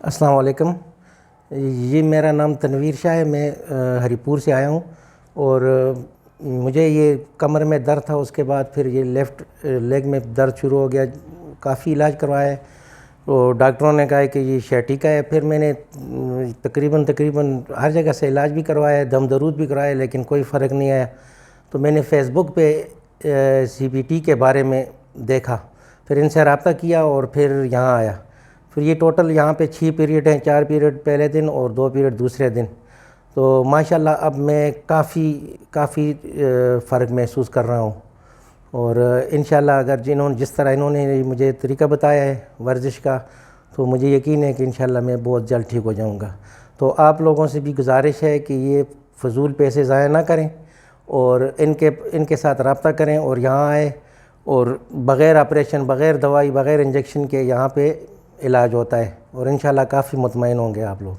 السلام علیکم. یہ میرا نام تنویر شاہ ہے. میں ہری پور سے آیا ہوں اور مجھے یہ کمر میں درد تھا. اس کے بعد پھر یہ لیفٹ لیگ میں درد شروع ہو گیا. کافی علاج کروایا ہے تو ڈاکٹروں نے کہا ہے کہ یہ شیٹی کا ہے. پھر میں نے تقریباً ہر جگہ سے علاج بھی کروایا ہے, دم درود بھی کروایا, لیکن کوئی فرق نہیں آیا. تو میں نے فیس بک پہ سی بی ٹی کے بارے میں دیکھا, پھر ان سے رابطہ کیا اور پھر یہاں آیا. پھر یہ ٹوٹل یہاں پہ 6 پیریڈ ہیں, 4 پیریڈ پہلے دن اور 2 پیریڈ دوسرے دن. تو ماشاءاللہ اب میں کافی فرق محسوس کر رہا ہوں. اور انشاءاللہ اگر جس طرح انہوں نے مجھے طریقہ بتایا ہے ورزش کا, تو مجھے یقین ہے کہ انشاءاللہ میں بہت جلد ٹھیک ہو جاؤں گا. تو آپ لوگوں سے بھی گزارش ہے کہ یہ فضول پیسے ضائع نہ کریں اور ان کے ساتھ رابطہ کریں اور یہاں آئیں, اور بغیر آپریشن, بغیر دوائی, بغیر انجیکشن کے یہاں پہ علاج ہوتا ہے, اور انشاءاللہ کافی مطمئن ہوں گے آپ لوگ.